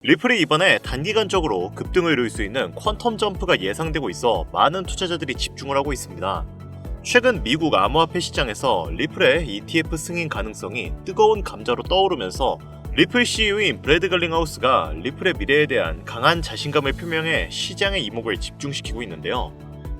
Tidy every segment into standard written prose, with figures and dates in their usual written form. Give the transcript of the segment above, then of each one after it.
리플이 이번에 단기간적으로 급등을 이룰 수 있는 퀀텀 점프가 예상되고 있어 많은 투자자들이 집중을 하고 있습니다. 최근 미국 암호화폐 시장에서 리플의 ETF 승인 가능성이 뜨거운 감자로 떠오르면서 리플 CEO인 브래드 갈링하우스가 리플의 미래에 대한 강한 자신감을 표명해 시장의 이목을 집중시키고 있는데요.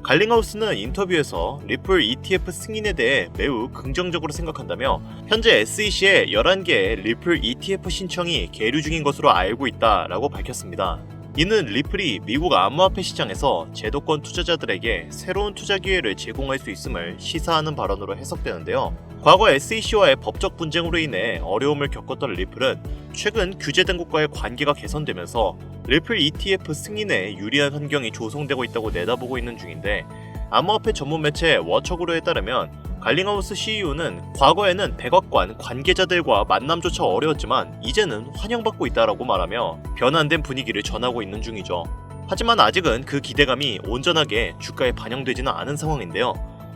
갈링하우스는 인터뷰에서 리플 ETF 승인에 대해 매우 긍정적으로 생각한다며 현재 SEC에 11개의 리플 ETF 신청이 계류 중인 것으로 알고 있다라고 밝혔습니다. 이는 리플이 미국 암호화폐 시장에서 제도권 투자자들에게 새로운 투자 기회를 제공할 수 있음을 시사하는 발언으로 해석되는데요. 과거 SEC와의 법적 분쟁으로 인해 어려움을 겪었던 리플은 최근 규제 당국과의 관계가 개선되면서 리플 ETF 승인에 유리한 환경이 조성되고 있다고 내다보고 있는 중인데, 암호화폐 전문 매체 워처그로에 따르면 갈링하우스 CEO는 과거에는 백악관 관계자들과 만남조차 어려웠지만 이제는 환영받고 있다라고 말하며 변환된 분위기를 전하고 있는 중이죠. 하지만 아직은 그 기대감이 온전하게 주가에 반영되지는 않은 상황인데요.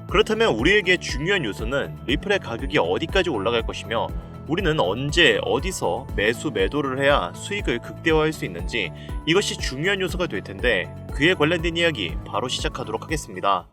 그렇다면 우리에게 중요한 요소는 리플의 가격이 어디까지 올라갈 것이며 우리는 언제 어디서 매수 매도를 해야 수익을 극대화할 수 있는지, 이것이 중요한 요소가 될 텐데 그에 관련된 이야기 바로 시작하도록 하겠습니다.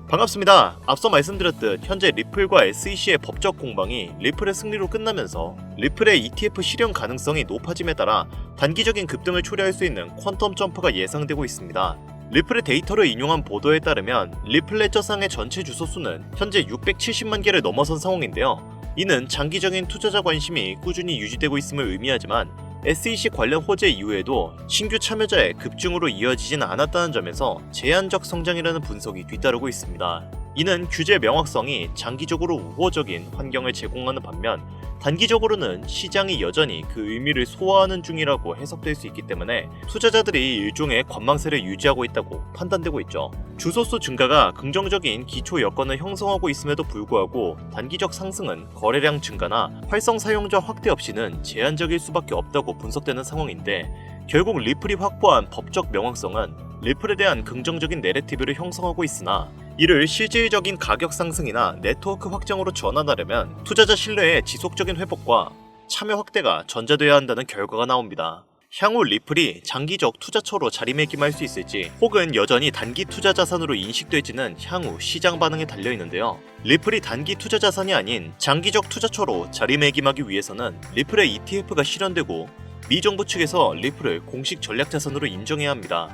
반갑습니다. 앞서 말씀드렸듯 현재 리플과 SEC의 법적 공방이 리플의 승리로 끝나면서 리플의 ETF 실현 가능성이 높아짐에 따라 단기적인 급등을 초래할 수 있는 퀀텀 점프가 예상되고 있습니다. 리플의 데이터를 인용한 보도에 따르면 리플 레저상의 전체 주소 수는 현재 670만 개를 넘어선 상황인데요. 이는 장기적인 투자자 관심이 꾸준히 유지되고 있음을 의미하지만 SEC 관련 호재 이후에도 신규 참여자의 급증으로 이어지진 않았다는 점에서 제한적 성장이라는 분석이 뒤따르고 있습니다. 이는 규제 명확성이 장기적으로 우호적인 환경을 제공하는 반면 단기적으로는 시장이 여전히 그 의미를 소화하는 중이라고 해석될 수 있기 때문에 투자자들이 일종의 관망세를 유지하고 있다고 판단되고 있죠. 주소수 증가가 긍정적인 기초 여건을 형성하고 있음에도 불구하고 단기적 상승은 거래량 증가나 활성 사용자 확대 없이는 제한적일 수밖에 없다고 분석되는 상황인데, 결국 리플이 확보한 법적 명확성은 리플에 대한 긍정적인 내러티브를 형성하고 있으나 이를 실질적인 가격 상승이나 네트워크 확장으로 전환하려면 투자자 신뢰의 지속적인 회복과 참여 확대가 전제돼야 한다는 결과가 나옵니다. 향후 리플이 장기적 투자처로 자리매김할 수 있을지 혹은 여전히 단기 투자 자산으로 인식될지는 향후 시장 반응에 달려있는데요. 리플이 단기 투자 자산이 아닌 장기적 투자처로 자리매김하기 위해서는 리플의 ETF가 실현되고 미 정부 측에서 리플을 공식 전략 자산으로 인정해야 합니다.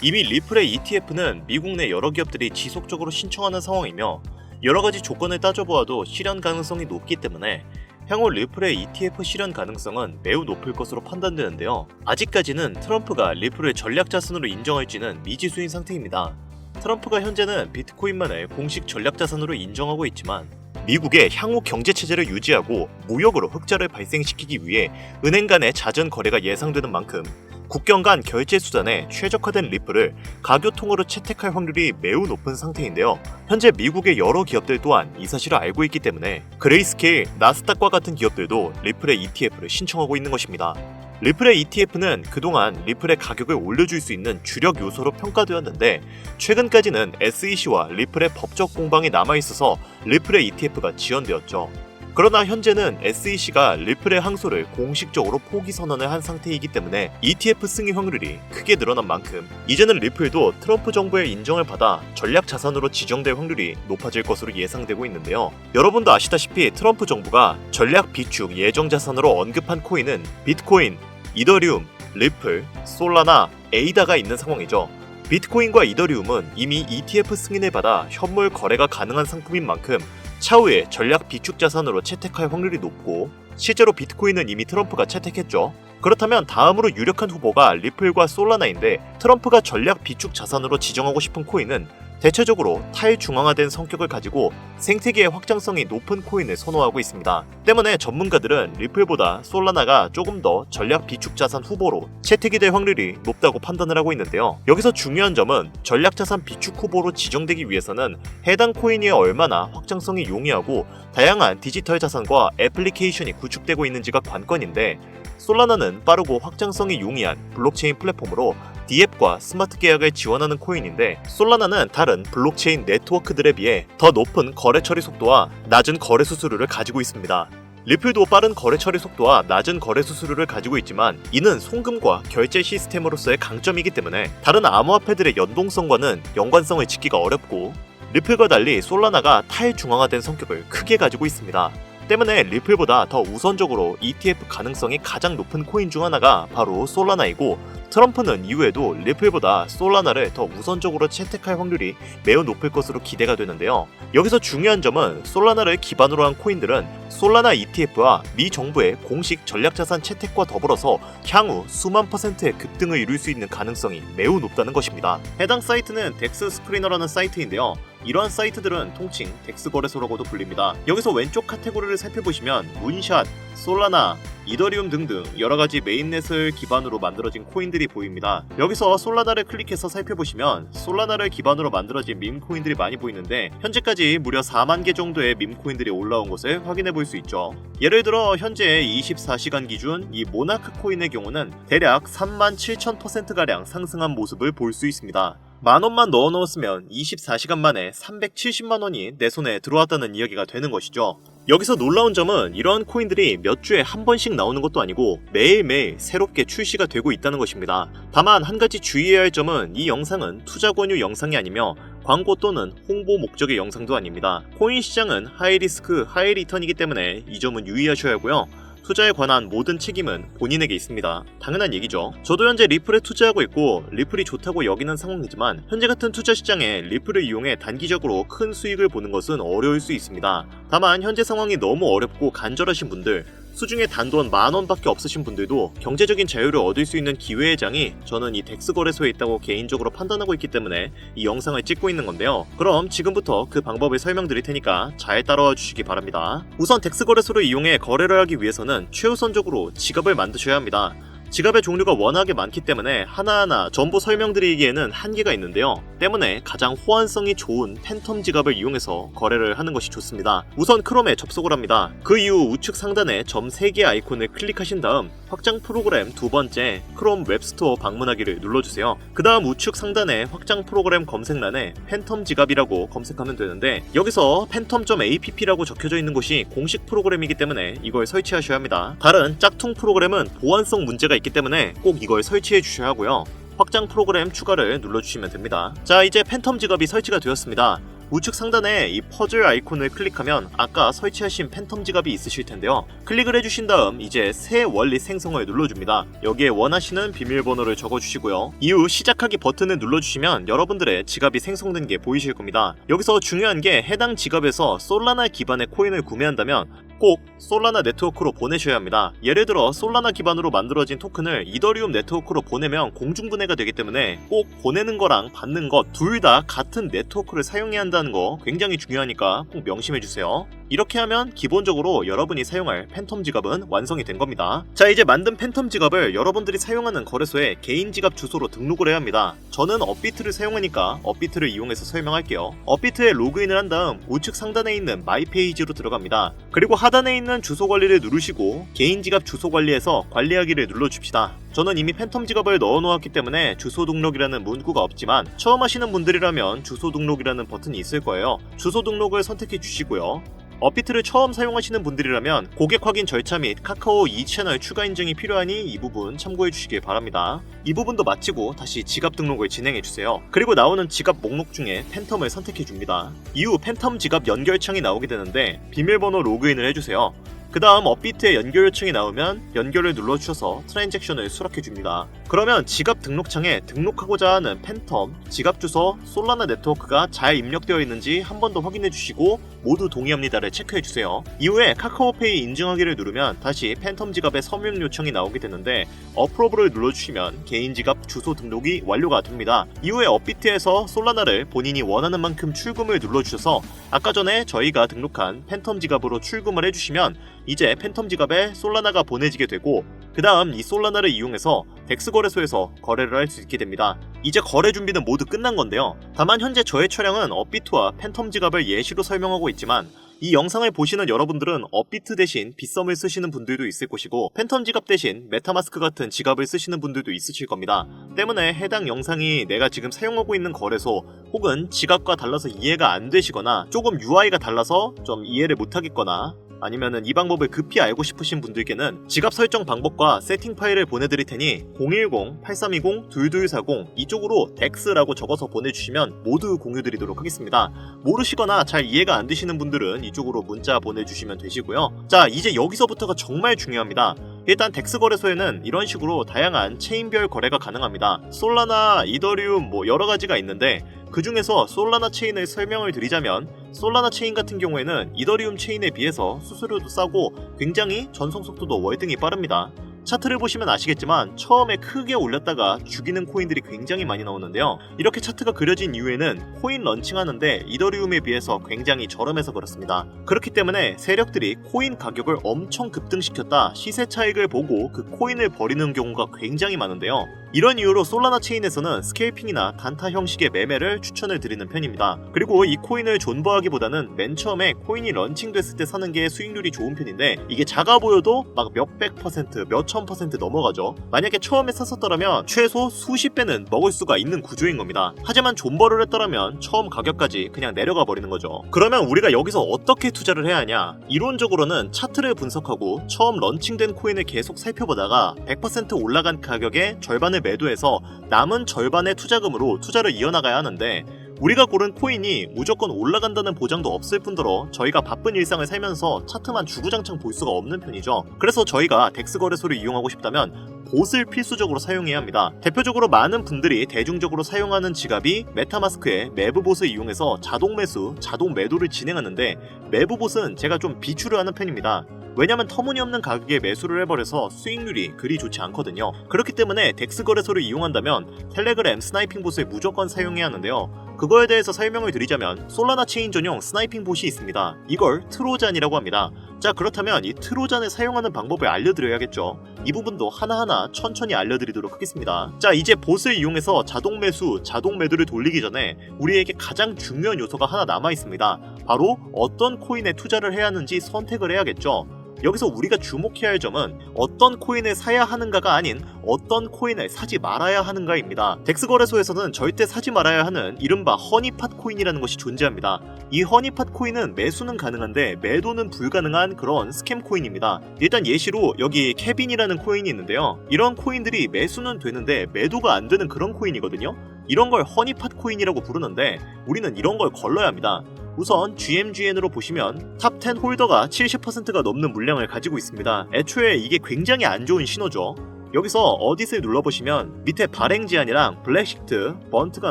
이미 리플의 ETF는 미국 내 여러 기업들이 지속적으로 신청하는 상황이며 여러가지 조건을 따져보아도 실현 가능성이 높기 때문에 향후 리플의 ETF 실현 가능성은 매우 높을 것으로 판단되는데요. 아직까지는 트럼프가 리플을 전략 자산으로 인정할지는 미지수인 상태입니다. 트럼프가 현재는 비트코인만을 공식 전략 자산으로 인정하고 있지만 미국의 향후 경제체제를 유지하고 무역으로 흑자를 발생시키기 위해 은행 간의 자전 거래가 예상되는 만큼 국경 간 결제 수단에 최적화된 리플을 가교통으로 채택할 확률이 매우 높은 상태인데요. 현재 미국의 여러 기업들 또한 이 사실을 알고 있기 때문에 그레이스케일, 나스닥과 같은 기업들도 리플의 ETF를 신청하고 있는 것입니다. 리플의 ETF는 그동안 리플의 가격을 올려줄 수 있는 주력 요소로 평가되었는데, 최근까지는 SEC와 리플의 법적 공방이 남아있어서 리플의 ETF가 지연되었죠. 그러나 현재는 SEC가 리플의 항소를 공식적으로 포기 선언을 한 상태이기 때문에 ETF 승인 확률이 크게 늘어난 만큼 이제는 리플도 트럼프 정부의 인정을 받아 전략 자산으로 지정될 확률이 높아질 것으로 예상되고 있는데요. 여러분도 아시다시피 트럼프 정부가 전략 비축 예정 자산으로 언급한 코인은 비트코인, 이더리움, 리플, 솔라나, 에이다가 있는 상황이죠. 비트코인과 이더리움은 이미 ETF 승인을 받아 현물 거래가 가능한 상품인 만큼 차후에 전략 비축 자산으로 채택할 확률이 높고, 실제로 비트코인은 이미 트럼프가 채택했죠. 그렇다면 다음으로 유력한 후보가 리플과 솔라나인데, 트럼프가 전략 비축 자산으로 지정하고 싶은 코인은 대체적으로 탈중앙화된 성격을 가지고 생태계의 확장성이 높은 코인을 선호하고 있습니다. 때문에 전문가들은 리플보다 솔라나가 조금 더 전략 비축 자산 후보로 채택이 될 확률이 높다고 판단을 하고 있는데요. 여기서 중요한 점은 전략 자산 비축 후보로 지정되기 위해서는 해당 코인이 얼마나 확장성이 용이하고 다양한 디지털 자산과 애플리케이션이 구축되고 있는지가 관건인데, 솔라나는 빠르고 확장성이 용이한 블록체인 플랫폼으로 디앱과 스마트 계약을 지원하는 코인인데, 솔라나는 다른 블록체인 네트워크들에 비해 더 높은 거래 처리 속도와 낮은 거래 수수료를 가지고 있습니다. 리플도 빠른 거래 처리 속도와 낮은 거래 수수료를 가지고 있지만, 이는 송금과 결제 시스템으로서의 강점이기 때문에 다른 암호화폐들의 연동성과는 연관성을 짓기가 어렵고, 리플과 달리 솔라나가 탈중앙화된 성격을 크게 가지고 있습니다. 때문에 리플보다 더 우선적으로 ETF 가능성이 가장 높은 코인 중 하나가 바로 솔라나이고, 트럼프는 이후에도 리플보다 솔라나를 더 우선적으로 채택할 확률이 매우 높을 것으로 기대가 되는데요. 여기서 중요한 점은 솔라나를 기반으로 한 코인들은 솔라나 ETF와 미 정부의 공식 전략자산 채택과 더불어서 향후 수만 %의 급등을 이룰 수 있는 가능성이 매우 높다는 것입니다. 해당 사이트는 덱스 스크리너라는 사이트인데요. 이러한 사이트들은 통칭 덱스 거래소라고도 불립니다. 여기서 왼쪽 카테고리를 살펴보시면 문샷, 솔라나, 이더리움 등등 여러가지 메인넷을 기반으로 만들어진 코인들이 보입니다. 여기서 솔라나를 클릭해서 살펴보시면 솔라나를 기반으로 만들어진 밈 코인들이 많이 보이는데, 현재까지 무려 4만 개 정도의 밈 코인들이 올라온 것을 확인해 볼 수 있죠. 예를 들어 현재 24시간 기준 이 모나크 코인의 경우는 대략 37,000%가량 상승한 모습을 볼 수 있습니다. 만원만 넣어놓았으면 24시간 만에 370만원이 내 손에 들어왔다는 이야기가 되는 것이죠. 여기서 놀라운 점은 이러한 코인들이 몇 주에 한 번씩 나오는 것도 아니고 매일매일 새롭게 출시가 되고 있다는 것입니다. 다만 한 가지 주의해야 할 점은 이 영상은 투자 권유 영상이 아니며 광고 또는 홍보 목적의 영상도 아닙니다. 코인 시장은 하이 리스크 하이 리턴이기 때문에 이 점은 유의하셔야 하고요. 투자에 관한 모든 책임은 본인에게 있습니다. 당연한 얘기죠. 저도 현재 리플에 투자하고 있고 리플이 좋다고 여기는 상황이지만, 현재 같은 투자 시장에 리플을 이용해 단기적으로 큰 수익을 보는 것은 어려울 수 있습니다. 다만 현재 상황이 너무 어렵고 간절하신 분들, 수중에 단돈 10,000원밖에 없으신 분들도 경제적인 자유를 얻을 수 있는 기회의 장이 저는 이 덱스 거래소에 있다고 개인적으로 판단하고 있기 때문에 이 영상을 찍고 있는 건데요. 그럼 지금부터 그 방법을 설명드릴 테니까 잘 따라와 주시기 바랍니다. 우선 덱스 거래소를 이용해 거래를 하기 위해서는 최우선적으로 지갑을 만드셔야 합니다. 지갑의 종류가 워낙에 많기 때문에 하나하나 전부 설명드리기에는 한계가 있는데요. 때문에 가장 호환성이 좋은 팬텀 지갑을 이용해서 거래를 하는 것이 좋습니다. 우선 크롬에 접속을 합니다. 그 이후 우측 상단에 점 3개 아이콘을 클릭하신 다음 확장 프로그램 두 번째 크롬 웹스토어 방문하기를 눌러주세요. 그 다음 우측 상단에 확장 프로그램 검색란에 팬텀 지갑이라고 검색하면 되는데, 여기서 팬텀.app라고 적혀져 있는 곳이 공식 프로그램이기 때문에 이걸 설치하셔야 합니다. 다른 짝퉁 프로그램은 보안성 문제가 있기 때문에 꼭 이걸 설치해 주셔야 하고요. 확장 프로그램 추가를 눌러주시면 됩니다. 자, 이제 팬텀 지갑이 설치가 되었습니다. 우측 상단에 이 퍼즐 아이콘을 클릭하면 아까 설치하신 팬텀 지갑이 있으실 텐데요. 클릭을 해주신 다음 이제 새 원리 생성을 눌러줍니다. 여기에 원하시는 비밀번호를 적어주시고요. 이후 시작하기 버튼을 눌러주시면 여러분들의 지갑이 생성된 게 보이실 겁니다. 여기서 중요한 게 해당 지갑에서 솔라나 기반의 코인을 구매한다면 꼭 솔라나 네트워크로 보내셔야 합니다. 예를 들어 솔라나 기반으로 만들어진 토큰을 이더리움 네트워크로 보내면 공중분해가 되기 때문에 꼭 보내는 거랑 받는 것 둘 다 같은 네트워크를 사용해야 한다는 거 굉장히 중요하니까 꼭 명심해주세요. 이렇게 하면 기본적으로 여러분이 사용할 팬텀 지갑은 완성이 된 겁니다. 자, 이제 만든 팬텀 지갑을 여러분들이 사용하는 거래소에 개인 지갑 주소로 등록을 해야 합니다. 저는 업비트를 사용하니까 업비트를 이용해서 설명할게요. 업비트에 로그인을 한 다음 우측 상단에 있는 마이 페이지로 들어갑니다. 그리고 하단에 있는 주소 관리를 누르시고 개인 지갑 주소 관리에서 관리하기를 눌러줍시다. 저는 이미 팬텀 지갑을 넣어놓았기 때문에 주소 등록이라는 문구가 없지만, 처음 하시는 분들이라면 주소 등록이라는 버튼이 있을 거예요. 주소 등록을 선택해 주시고요. 업비트를 처음 사용하시는 분들이라면 고객 확인 절차 및 카카오 2채널 추가 인증이 필요하니 이 부분 참고해 주시길 바랍니다. 이 부분도 마치고 다시 지갑 등록을 진행해 주세요. 그리고 나오는 지갑 목록 중에 팬텀을 선택해 줍니다. 이후 팬텀 지갑 연결 창이 나오게 되는데 비밀번호 로그인을 해주세요. 그 다음 업비트에 연결 요청이 나오면 연결을 눌러주셔서 트랜잭션을 수락해줍니다. 그러면 지갑 등록창에 등록하고자 하는 팬텀, 지갑 주소, 솔라나 네트워크가 잘 입력되어 있는지 한 번 더 확인해 주시고 모두 동의합니다를 체크해주세요. 이후에 카카오페이 인증하기를 누르면 다시 팬텀 지갑의 서명 요청이 나오게 되는데 어프로브를 눌러주시면 개인 지갑 주소 등록이 완료가 됩니다. 이후에 업비트에서 솔라나를 본인이 원하는 만큼 출금을 눌러주셔서 아까 전에 저희가 등록한 팬텀 지갑으로 출금을 해주시면 이제 팬텀 지갑에 솔라나가 보내지게 되고 그 다음 이 솔라나를 이용해서 덱스 거래소에서 거래를 할 수 있게 됩니다. 이제 거래 준비는 모두 끝난 건데요. 다만 현재 저의 차량은 업비트와 팬텀 지갑을 예시로 설명하고 있지만 이 영상을 보시는 여러분들은 업비트 대신 빗썸을 쓰시는 분들도 있을 것이고 팬텀 지갑 대신 메타마스크 같은 지갑을 쓰시는 분들도 있으실 겁니다. 때문에 해당 영상이 내가 지금 사용하고 있는 거래소 혹은 지갑과 달라서 이해가 안 되시거나 조금 UI가 달라서 좀 이해를 못하겠거나 아니면은 이 방법을 급히 알고 싶으신 분들께는 지갑 설정 방법과 세팅 파일을 보내드릴 테니 010-8320-2240 이쪽으로 덱스라고 적어서 보내주시면 모두 공유드리도록 하겠습니다. 모르시거나 잘 이해가 안 되시는 분들은 이쪽으로 문자 보내주시면 되시고요. 자, 이제 여기서부터가 정말 중요합니다. 일단 덱스 거래소에는 이런 식으로 다양한 체인별 거래가 가능합니다. 솔라나, 이더리움 여러 가지가 있는데 그 중에서 솔라나 체인을 설명을 드리자면 솔라나 체인 같은 경우에는 이더리움 체인에 비해서 수수료도 싸고 굉장히 전송 속도도 월등히 빠릅니다. 차트를 보시면 아시겠지만 처음에 크게 올렸다가 죽이는 코인들이 굉장히 많이 나오는데요. 이렇게 차트가 그려진 이유에는 코인 런칭하는데 이더리움에 비해서 굉장히 저렴해서 그렇습니다. 그렇기 때문에 세력들이 코인 가격을 엄청 급등시켰다 시세 차익을 보고 그 코인을 버리는 경우가 굉장히 많은데요. 이런 이유로 솔라나 체인에서는 스케일핑이나 단타 형식의 매매를 추천을 드리는 편입니다. 그리고 이 코인을 존버하기보다는 맨 처음에 코인이 런칭됐을 때 사는 게 수익률이 좋은 편인데 이게 작아 보여도 막 몇백 퍼센트, 몇천 퍼센트 넘어가죠. 만약에 처음에 샀었더라면 최소 수십 배는 먹을 수가 있는 구조인 겁니다. 하지만 존버를 했더라면 처음 가격까지 그냥 내려가 버리는 거죠. 그러면 우리가 여기서 어떻게 투자를 해야 하냐? 이론적으로는 차트를 분석하고 처음 런칭된 코인을 계속 살펴보다가 100% 올라간 가격의 절반을 매도해서 남은 절반의 투자금으로 투자를 이어나가야 하는데 우리가 고른 코인이 무조건 올라간다는 보장도 없을 뿐더러 저희가 바쁜 일상을 살면서 차트만 주구장창 볼 수가 없는 편이죠. 그래서 저희가 덱스 거래소를 이용하고 싶다면 봇을 필수적으로 사용해야 합니다. 대표적으로 많은 분들이 대중적으로 사용하는 지갑이 메타마스크의 매브봇을 이용해서 자동 매수, 자동 매도를 진행하는데 매브봇은 제가 좀 비추를 하는 편입니다. 왜냐면 터무니없는 가격에 매수를 해버려서 수익률이 그리 좋지 않거든요. 그렇기 때문에 덱스 거래소를 이용한다면 텔레그램 스나이핑 봇을 무조건 사용해야 하는데요. 그거에 대해서 설명을 드리자면 솔라나 체인 전용 스나이핑 봇이 있습니다. 이걸 트로잔이라고 합니다. 자, 그렇다면 이 트로잔을 사용하는 방법을 알려드려야겠죠. 이 부분도 하나하나 천천히 알려드리도록 하겠습니다. 자, 이제 봇을 이용해서 자동 매수, 자동 매도를 돌리기 전에 우리에게 가장 중요한 요소가 하나 남아있습니다. 바로 어떤 코인에 투자를 해야 하는지 선택을 해야겠죠. 여기서 우리가 주목해야 할 점은 어떤 코인을 사야 하는가가 아닌 어떤 코인을 사지 말아야 하는가입니다. 덱스 거래소에서는 절대 사지 말아야 하는 이른바 허니팟 코인이라는 것이 존재합니다. 이 허니팟 코인은 매수는 가능한데 매도는 불가능한 그런 스캠 코인입니다. 일단 예시로 여기 케빈이라는 코인이 있는데요. 이런 코인들이 매수는 되는데 매도가 안 되는 그런 코인이거든요. 이런 걸 허니팟 코인이라고 부르는데 우리는 이런 걸 걸러야 합니다. 우선 GMGN으로 보시면 탑 10 홀더가 70%가 넘는 물량을 가지고 있습니다. 애초에 이게 굉장히 안 좋은 신호죠. 여기서 어디스를 눌러보시면 밑에 발행 제한이랑 블랙시트, 번트가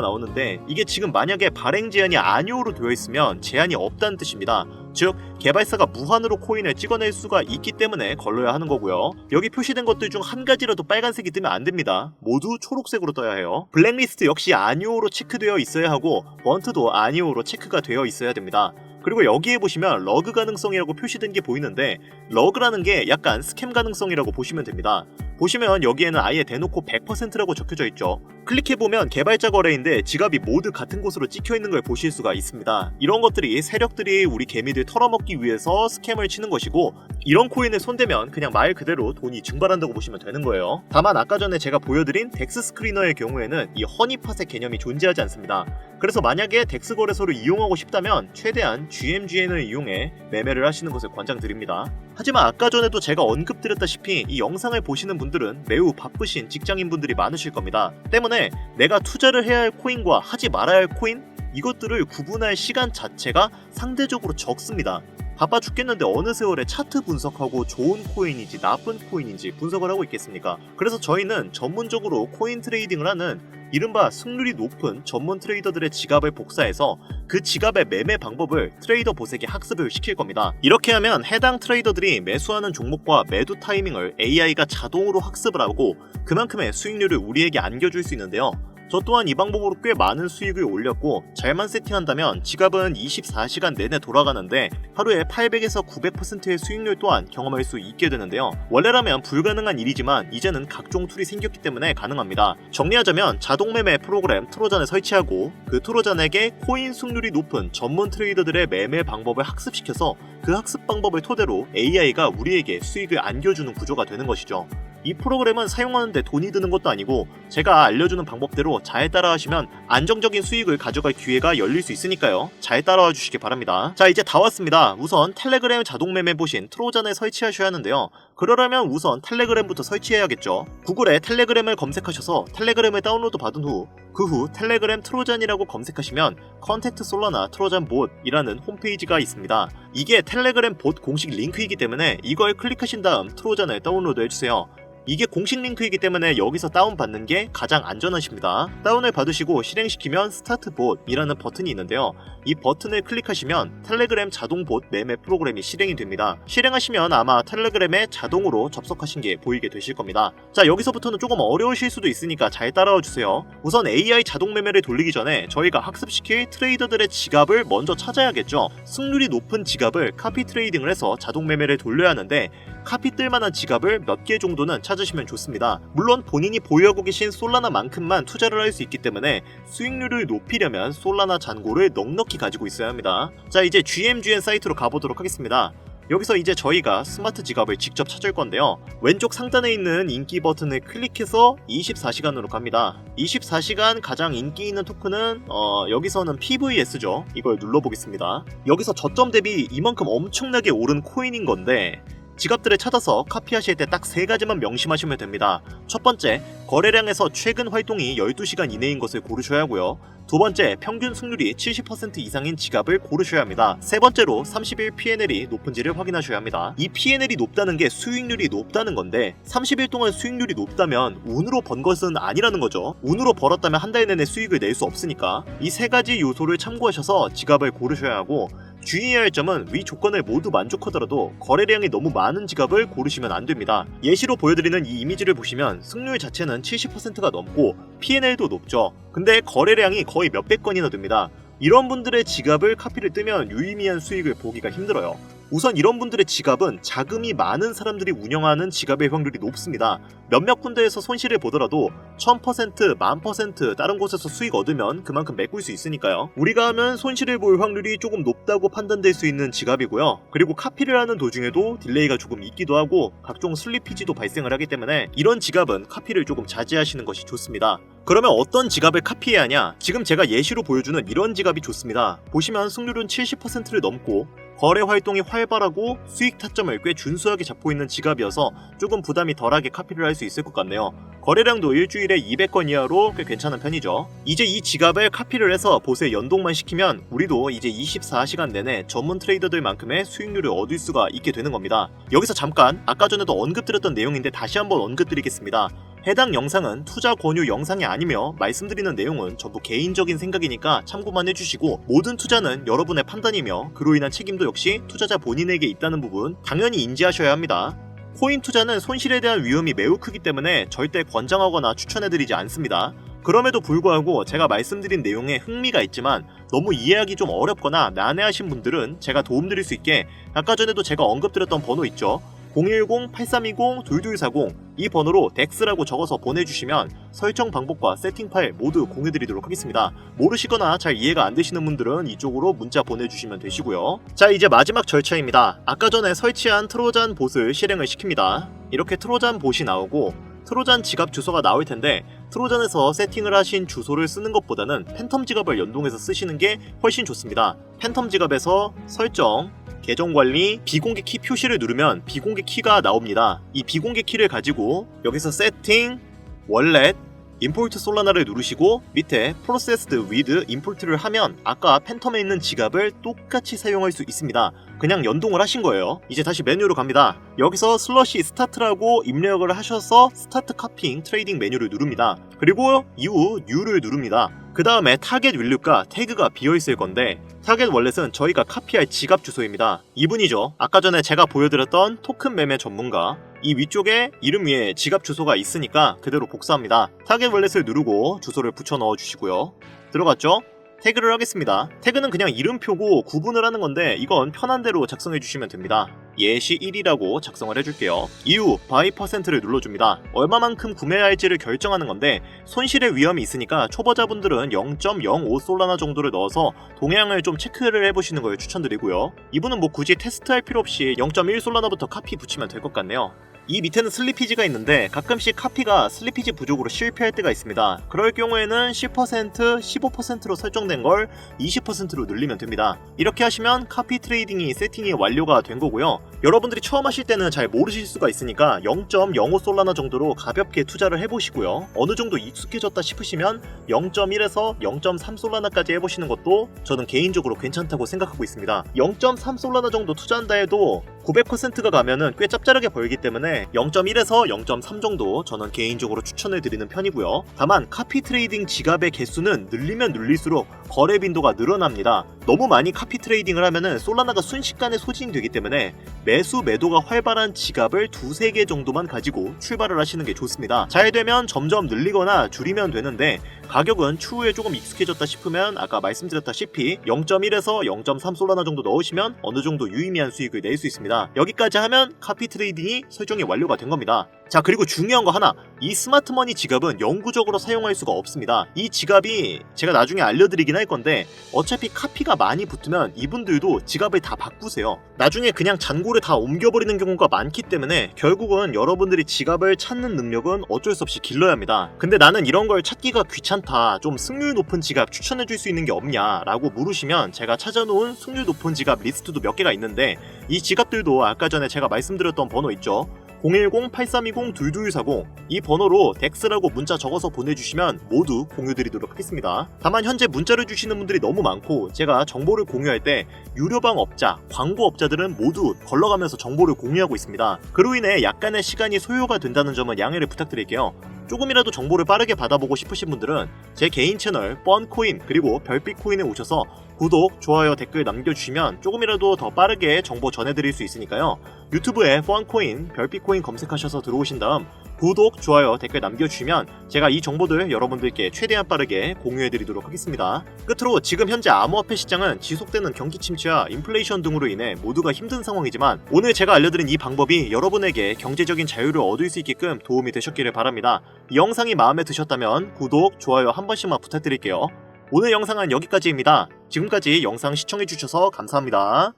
나오는데 이게 지금 만약에 발행 제한이 아니오로 되어 있으면 제한이 없다는 뜻입니다. 즉 개발사가 무한으로 코인을 찍어낼 수가 있기 때문에 걸러야 하는 거고요. 여기 표시된 것들 중 한 가지라도 빨간색이 뜨면 안 됩니다. 모두 초록색으로 떠야 해요. 블랙리스트 역시 아니오로 체크되어 있어야 하고 번트도 아니오로 체크가 되어 있어야 됩니다. 그리고 여기에 보시면 러그 가능성이라고 표시된 게 보이는데 러그라는 게 약간 스캠 가능성이라고 보시면 됩니다. 보시면 여기에는 아예 대놓고 100%라고 적혀져 있죠. 클릭해보면 개발자 거래인데 지갑이 모두 같은 곳으로 찍혀있는 걸 보실 수가 있습니다. 이런 것들이 세력들이 우리 개미들 털어먹기 위해서 스캠을 치는 것이고 이런 코인을 손대면 그냥 말 그대로 돈이 증발한다고 보시면 되는 거예요. 다만 아까 전에 제가 보여드린 덱스 스크리너의 경우에는 이 허니팟의 개념이 존재하지 않습니다. 그래서 만약에 덱스 거래소를 이용하고 싶다면 최대한 GMGN을 이용해 매매를 하시는 것을 권장드립니다. 하지만 아까 전에도 제가 언급드렸다시피 이 영상을 보시는 분들은 매우 바쁘신 직장인분들이 많으실 겁니다. 때문에 내가 투자를 해야 할 코인과 하지 말아야 할 코인? 이것들을 구분할 시간 자체가 상대적으로 적습니다. 바빠 죽겠는데 어느 세월에 차트 분석하고 좋은 코인인지 나쁜 코인인지 분석을 하고 있겠습니까? 그래서 저희는 전문적으로 코인 트레이딩을 하는 이른바 승률이 높은 전문 트레이더들의 지갑을 복사해서 그 지갑의 매매 방법을 트레이더 봇에게 학습을 시킬 겁니다. 이렇게 하면 해당 트레이더들이 매수하는 종목과 매도 타이밍을 AI가 자동으로 학습을 하고 그만큼의 수익률을 우리에게 안겨줄 수 있는데요. 저 또한 이 방법으로 꽤 많은 수익을 올렸고 잘만 세팅한다면 지갑은 24시간 내내 돌아가는데 하루에 800에서 900%의 수익률 또한 경험할 수 있게 되는데요. 원래라면 불가능한 일이지만 이제는 각종 툴이 생겼기 때문에 가능합니다. 정리하자면 자동 매매 프로그램 트로잔을 설치하고 그 트로잔에게 코인 승률이 높은 전문 트레이더들의 매매 방법을 학습시켜서 그 학습 방법을 토대로 AI가 우리에게 수익을 안겨주는 구조가 되는 것이죠. 이 프로그램은 사용하는데 돈이 드는 것도 아니고 제가 알려주는 방법대로 잘 따라하시면 안정적인 수익을 가져갈 기회가 열릴 수 있으니까요. 잘 따라와 주시기 바랍니다. 자, 이제 다 왔습니다. 우선 텔레그램 자동매매 보신 트로잔을 설치하셔야 하는데요. 그러려면 우선 텔레그램부터 설치해야겠죠. 구글에 텔레그램을 검색하셔서 텔레그램을 다운로드 받은 후 그 후 텔레그램 트로잔이라고 검색하시면 컨택트 솔라나 트로잔 봇이라는 홈페이지가 있습니다. 이게 텔레그램 봇 공식 링크이기 때문에 이걸 클릭하신 다음 트로잔을 다운로드 해주세요. 이게 공식 링크이기 때문에 여기서 다운받는 게 가장 안전하십니다. 다운을 받으시고 실행시키면 스타트 봇이라는 버튼이 있는데요. 이 버튼을 클릭하시면 텔레그램 자동 봇 매매 프로그램이 실행이 됩니다. 실행하시면 아마 텔레그램에 자동으로 접속하신 게 보이게 되실 겁니다. 자, 여기서부터는 조금 어려우실 수도 있으니까 잘 따라와 주세요. 우선 AI 자동 매매를 돌리기 전에 저희가 학습시킬 트레이더들의 지갑을 먼저 찾아야겠죠. 승률이 높은 지갑을 카피 트레이딩을 해서 자동 매매를 돌려야 하는데 카피 뜰만한 지갑을 몇 개 정도는 찾으시면 좋습니다. 물론 본인이 보유하고 계신 솔라나만큼만 투자를 할 수 있기 때문에 수익률을 높이려면 솔라나 잔고를 넉넉히 가지고 있어야 합니다. 자, 이제 GMGN 사이트로 가보도록 하겠습니다. 여기서 이제 저희가 스마트 지갑을 직접 찾을 건데요. 왼쪽 상단에 있는 인기 버튼을 클릭해서 24시간으로 갑니다. 24시간 가장 인기 있는 토큰은 여기서는 PVS죠. 이걸 눌러보겠습니다. 여기서 저점 대비 이만큼 엄청나게 오른 코인인 건데 지갑들을 찾아서 카피하실 때 딱 3가지만 명심하시면 됩니다. 첫 번째, 거래량에서 최근 활동이 12시간 이내인 것을 고르셔야 하고요. 두 번째, 평균 승률이 70% 이상인 지갑을 고르셔야 합니다. 세 번째로 30일 P&L이 높은지를 확인하셔야 합니다. 이 P&L이 높다는 게 수익률이 높다는 건데 30일 동안 수익률이 높다면 운으로 번 것은 아니라는 거죠. 운으로 벌었다면 한 달 내내 수익을 낼 수 없으니까 이 3가지 요소를 참고하셔서 지갑을 고르셔야 하고 주의해야 할 점은 위 조건을 모두 만족하더라도 거래량이 너무 많은 지갑을 고르시면 안됩니다. 예시로 보여드리는 이 이미지를 보시면 승률 자체는 70%가 넘고 P&L도 높죠. 근데 거래량이 거의 몇백 건이나 됩니다. 이런 분들의 지갑을 카피를 뜨면 유의미한 수익을 보기가 힘들어요. 우선 이런 분들의 지갑은 자금이 많은 사람들이 운영하는 지갑의 확률이 높습니다. 몇몇 군데에서 손실을 보더라도 1000%, 10,000% 다른 곳에서 수익 얻으면 그만큼 메꿀 수 있으니까요. 우리가 하면 손실을 볼 확률이 조금 높다고 판단될 수 있는 지갑이고요. 그리고 카피를 하는 도중에도 딜레이가 조금 있기도 하고 각종 슬리피지도 발생을 하기 때문에 이런 지갑은 카피를 조금 자제하시는 것이 좋습니다. 그러면 어떤 지갑을 카피해야 하냐? 지금 제가 예시로 보여주는 이런 지갑이 좋습니다. 보시면 승률은 70%를 넘고 거래 활동이 활발하고 수익 타점을 꽤 준수하게 잡고 있는 지갑이어서 조금 부담이 덜하게 카피를 할 수 있을 것 같네요. 거래량도 일주일에 200건 이하로 꽤 괜찮은 편이죠. 이제 이 지갑을 카피를 해서 봇에 연동만 시키면 우리도 이제 24시간 내내 전문 트레이더들만큼의 수익률을 얻을 수가 있게 되는 겁니다. 여기서 잠깐 아까 전에도 언급드렸던 내용인데 다시 한번 언급드리겠습니다. 해당 영상은 투자 권유 영상이 아니며 말씀드리는 내용은 전부 개인적인 생각이니까 참고만 해주시고 모든 투자는 여러분의 판단이며 그로 인한 책임도 역시 투자자 본인에게 있다는 부분 당연히 인지하셔야 합니다. 코인 투자는 손실에 대한 위험이 매우 크기 때문에 절대 권장하거나 추천해드리지 않습니다. 그럼에도 불구하고 제가 말씀드린 내용에 흥미가 있지만 너무 이해하기 좀 어렵거나 난해하신 분들은 제가 도움드릴 수 있게 아까 전에도 제가 언급드렸던 번호 있죠. 010-8320-2240 이 번호로 덱스라고 적어서 보내주시면 설정 방법과 세팅 파일 모두 공유드리도록 하겠습니다. 모르시거나 잘 이해가 안 되시는 분들은 이쪽으로 문자 보내주시면 되시고요. 자, 이제 마지막 절차입니다. 아까 전에 설치한 트로잔 봇을 실행을 시킵니다. 이렇게 트로잔 봇이 나오고 트로잔 지갑 주소가 나올 텐데 트로잔에서 세팅을 하신 주소를 쓰는 것보다는 팬텀 지갑을 연동해서 쓰시는 게 훨씬 좋습니다. 팬텀 지갑에서 설정, 계정 관리, 비공개 키 표시를 누르면 비공개 키가 나옵니다. 이 비공개 키를 가지고 여기서 세팅, 월렛, 임포트 솔라나를 누르시고 밑에 Processed with Import를 하면 아까 팬텀에 있는 지갑을 똑같이 사용할 수 있습니다. 그냥 연동을 하신 거예요. 이제 다시 메뉴로 갑니다. 여기서 슬러시 스타트라고 입력을 하셔서 스타트 카피잉 트레이딩 메뉴를 누릅니다. 그리고 이후 U를 누릅니다. 그 다음에 타겟 윌류과 태그가 비어있을 건데 타겟 월렛은 저희가 카피할 지갑 주소입니다. 이분이죠. 아까 전에 제가 보여드렸던 토큰 매매 전문가. 이 위쪽에 이름 위에 지갑 주소가 있으니까 그대로 복사합니다. 타겟 월렛을 누르고 주소를 붙여 넣어 주시고요. 들어갔죠? 태그를 하겠습니다. 태그는 그냥 이름표고 구분을 하는 건데 이건 편한 대로 작성해 주시면 됩니다. 예시 1이라고 작성을 해줄게요. 이후 바이 퍼센트를 눌러줍니다. 얼마만큼 구매할지를 결정하는 건데 손실의 위험이 있으니까 초보자분들은 0.05 솔라나 정도를 넣어서 동향을 좀 체크를 해보시는 걸 추천드리고요. 이분은 뭐 굳이 테스트할 필요 없이 0.1 솔라나부터 카피 붙이면 될 것 같네요. 이 밑에는 슬리피지가 있는데 가끔씩 카피가 슬리피지 부족으로 실패할 때가 있습니다. 그럴 경우에는 10%, 15%로 설정된 걸 20%로 늘리면 됩니다. 이렇게 하시면 카피 트레이딩이 세팅이 완료가 된 거고요. 여러분들이 처음 하실 때는 잘 모르실 수가 있으니까 0.05 솔라나 정도로 가볍게 투자를 해보시고요. 어느 정도 익숙해졌다 싶으시면 0.1에서 0.3 솔라나까지 해보시는 것도 저는 개인적으로 괜찮다고 생각하고 있습니다. 0.3 솔라나 정도 투자한다 해도 900%가 가면은 꽤 짭짤하게 벌기 때문에 0.1에서 0.3 정도 저는 개인적으로 추천을 드리는 편이고요. 다만 카피 트레이딩 지갑의 개수는 늘리면 늘릴수록 거래 빈도가 늘어납니다. 너무 많이 카피 트레이딩을 하면은 솔라나가 순식간에 소진되기 때문에 매수 매도가 활발한 지갑을 2-3개 정도만 가지고 출발을 하시는 게 좋습니다. 잘 되면 점점 늘리거나 줄이면 되는데 가격은 추후에 조금 익숙해졌다 싶으면 아까 말씀드렸다시피 0.1에서 0.3 솔라나 정도 넣으시면 어느 정도 유의미한 수익을 낼 수 있습니다. 여기까지 하면 카피 트레이딩이 설정이 완료가 된 겁니다. 자, 그리고 중요한 거 하나, 이 스마트머니 지갑은 영구적으로 사용할 수가 없습니다. 이 지갑이 제가 나중에 알려드리긴 할 건데 어차피 카피가 많이 붙으면 이분들도 지갑을 다 바꾸세요. 나중에 그냥 잔고를 다 옮겨버리는 경우가 많기 때문에 결국은 여러분들이 지갑을 찾는 능력은 어쩔 수 없이 길러야 합니다. 근데 나는 이런 걸 찾기가 귀찮다, 좀 승률 높은 지갑 추천해줄 수 있는 게 없냐 라고 물으시면 제가 찾아놓은 승률 높은 지갑 리스트도 몇 개가 있는데 이 지갑들도 아까 전에 제가 말씀드렸던 번호 있죠. 010-8320-2240 이 번호로 덱스라고 문자 적어서 보내주시면 모두 공유드리도록 하겠습니다. 다만 현재 문자를 주시는 분들이 너무 많고 제가 정보를 공유할 때 유료방 업자, 광고 업자들은 모두 걸러가면서 정보를 공유하고 있습니다. 그로 인해 약간의 시간이 소요가 된다는 점은 양해를 부탁드릴게요. 조금이라도 정보를 빠르게 받아보고 싶으신 분들은 제 개인 채널 뻔코인 그리고 별빛코인에 오셔서 구독, 좋아요, 댓글 남겨주시면 조금이라도 더 빠르게 정보 전해드릴 수 있으니까요. 유튜브에 뻔코인, 별빛코인 검색하셔서 들어오신 다음 구독, 좋아요, 댓글 남겨주시면 제가 이 정보들 여러분들께 최대한 빠르게 공유해드리도록 하겠습니다. 끝으로 지금 현재 암호화폐 시장은 지속되는 경기 침체와 인플레이션 등으로 인해 모두가 힘든 상황이지만 오늘 제가 알려드린 이 방법이 여러분에게 경제적인 자유를 얻을 수 있게끔 도움이 되셨기를 바랍니다. 이 영상이 마음에 드셨다면 구독, 좋아요 한 번씩만 부탁드릴게요. 오늘 영상은 여기까지입니다. 지금까지 영상 시청해주셔서 감사합니다.